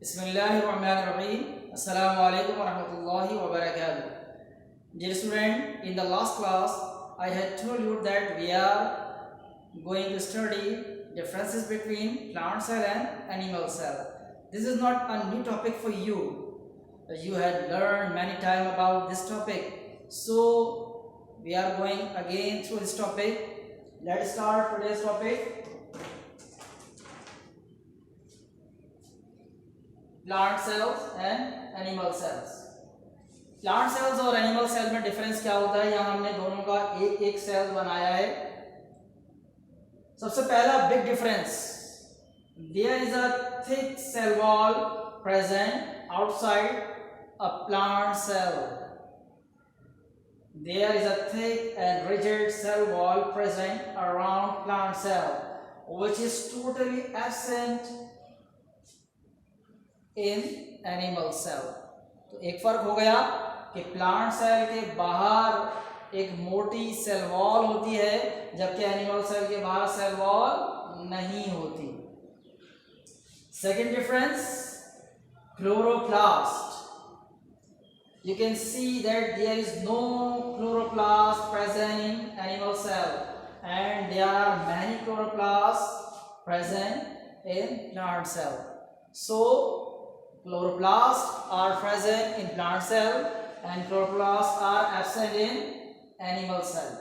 Bismillahirrahmanirrahim. Assalamu alaikum wa rahmatullahi wa barakatuh. Dear student, in the last class, I had told you that we are going to study differences between plant cell and animal cell. This is not a new topic for you. You had learned many times about this topic. So, we are going again through this topic. Let's start today's topic. Plant cells and animal cells. Plant cells और animal cell में difference क्या होता है, यहाँ हमने दोनों का एक एक सेल बनाया है। सबसे पहला big difference, there is a thick cell wall present outside a plant cell. There is a thick and rigid cell wall present around plant cell which is totally absent in animal cell. तो एक फर्क हो गया कि plant cell के बाहर एक मोटी सेल वॉल होती है, जबकि एनिमल सेल के बाहर सेल वॉल नहीं होती। Second difference, chloroplast. You can see that there is no chloroplast present in animal cell and there are many chloroplasts present in plant cell. So chloroplasts are present in plant cell and chloroplasts are absent in animal cell.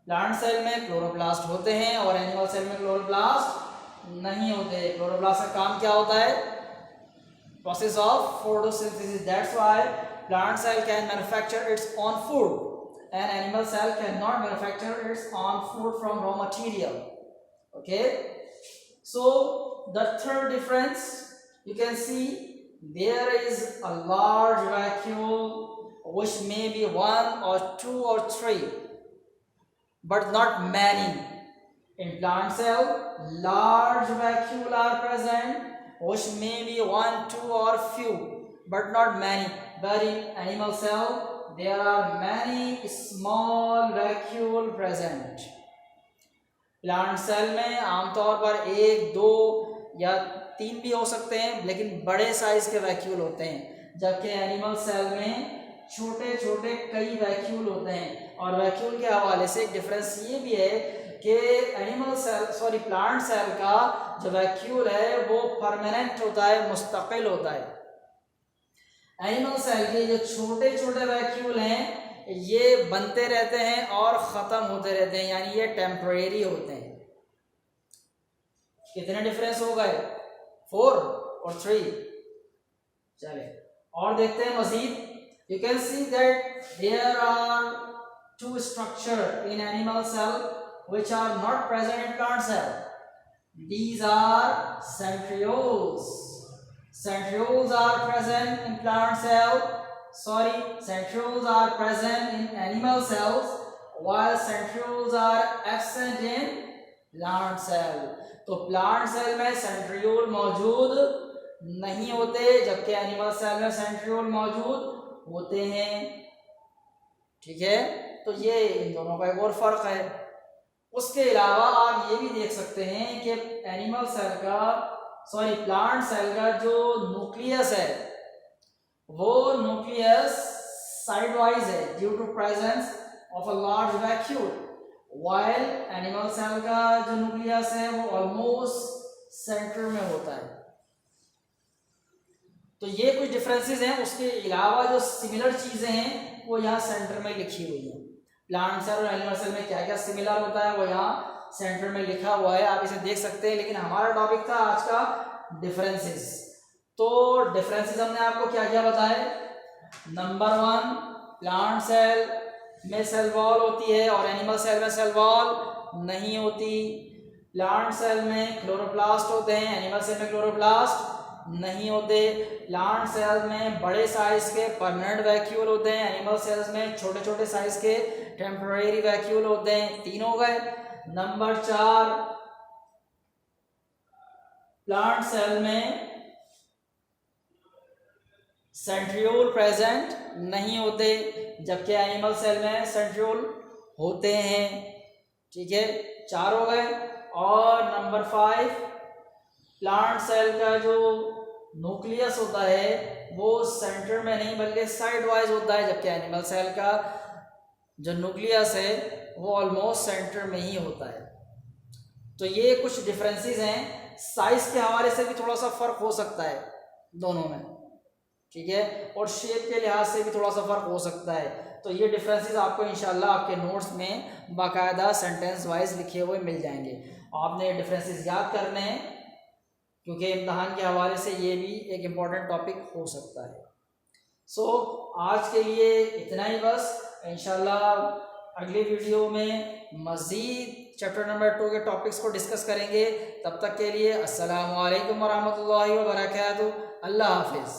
Plant cell में chloroplast होते हैं और animal cell में chloroplast नहीं होते। Chloroplast का काम क्या होता है? Process of photosynthesis. That's why plant cell can manufacture its own food and animal cell can not manufacture its own food from raw material. Okay, so the third difference, you can see there is a large vacuole which may be one or two or three but not many. In plant cell, large vacuole are present which may be one, two or few but not many. But in animal cell there are many small vacuole present. Plant cell में आमतौर पर एक, दो या तीन भी हो सकते हैं, लेकिन बड़े साइज के वैक्यूल होते हैं, जबकि एनिमल सेल में छोटे छोटे कई वैक्यूल होते हैं। और वैक्यूल के हवाले से एक डिफरेंस ये भी है कि प्लांट सेल का जो वैक्यूल है वो परमानेंट होता है, मुस्तकिल होता है। एनिमल सेल के जो छोटे छोटे वैक्यूल हैं ये बनते रहते हैं और ख़त्म होते रहते हैं, यानी ये टेम्परेरी होते हैं। कितने डिफरेंस हो गए? 4 और 3। चले और देखते हैं मजीद। You can see that there are two structure in animal cell which are not present in plant cell. These are centrioles. Centrioles are present in plant cell. Centrioles are present in animal cells, while centrioles are absent in plant cell. तो plant cell में centriole मौजूद नहीं होते, जबकि animal cell में centriole मौजूद होते हैं। ठीक है, तो ये इन दोनों का एक और फर्क है। उसके अलावा आप ये भी देख सकते हैं कि एनिमल सेल का प्लांट सेल का जो न्यूक्लियस है वो न्यूक्लियस साइड वाइज है due to presence of a large vacuole, while animal cell का जो न्यूक्लियस है वो ऑलमोस्ट सेंटर में होता है। तो ये कुछ डिफरेंसेस हैं। उसके अलावा जो सिमिलर चीजें हैं वो यहाँ सेंटर में लिखी हुई हैं। प्लांट सेल और एनिमल सेल में क्या क्या सिमिलर होता है वो यहाँ सेंटर में लिखा हुआ है, आप इसे देख सकते हैं। लेकिन हमारा टॉपिक था आज का डिफरेंसेस। तो डिफरेंसेस हमने आपको क्या क्या बताए? नंबर 1, प्लांट सेल में सेल वॉल होती है और एनिमल सेल में सेल वॉल नहीं होती। प्लांट सेल में क्लोरोप्लास्ट होते हैं, एनिमल सेल में क्लोरोप्लास्ट नहीं होते। प्लांट सेल में बड़े साइज के परमानेंट वैक्यूल होते हैं, एनिमल सेल्स में छोटे छोटे साइज के टेम्परेरी वैक्यूल होते हैं। 3 हो गए। नंबर 4, प्लांट सेल में सेंट्रियोल प्रेजेंट नहीं होते, जबकि एनिमल सेल में सेंट्रियोल होते हैं। ठीक है, 4 हो गए। और नंबर 5, प्लांट सेल का जो न्यूक्लियस होता है वो सेंटर में नहीं बल्कि साइड वाइज होता है, जबकि एनिमल सेल का जो न्यूक्लियस है वो ऑलमोस्ट सेंटर में ही होता है। तो ये कुछ डिफरेंसेस हैं, साइज के हवाले से भी थोड़ा सा फर्क हो सकता है दोनों में, ठीक है, और शेप के लिहाज से भी थोड़ा सा फर्क हो सकता है। तो ये डिफरेंसेस आपको इंशाल्लाह आपके नोट्स में बाकायदा सेंटेंस वाइज लिखे हुए मिल जाएंगे। आपने डिफरेंसेस याद करने हैं क्योंकि इम्तहान के हवाले से ये भी एक इम्पॉर्टेंट टॉपिक हो सकता है। सो आज के लिए इतना ही बस। इंशाल्लाह अगली वीडियो में मज़ीद चैप्टर नंबर 2 के टॉपिक्स को डिस्कस करेंगे। तब तक के लिए अस्सलामु अलैकुम वरहमतुल्लाहि वबरकातुहू। अल्लाह हाफिज़।